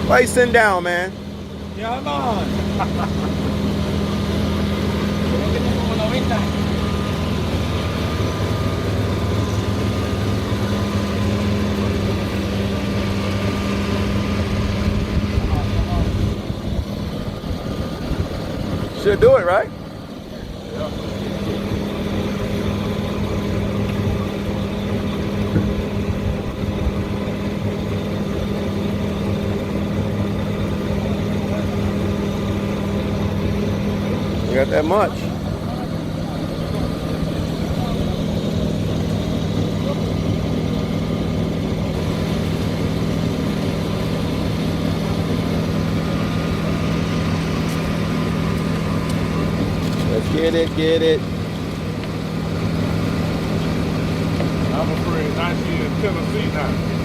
Why you sitting down, man? Ya no. Es que tengo como 90. Should do it, right? You got that much? Let's get it, get it. I'm afraid not here in Tennessee now.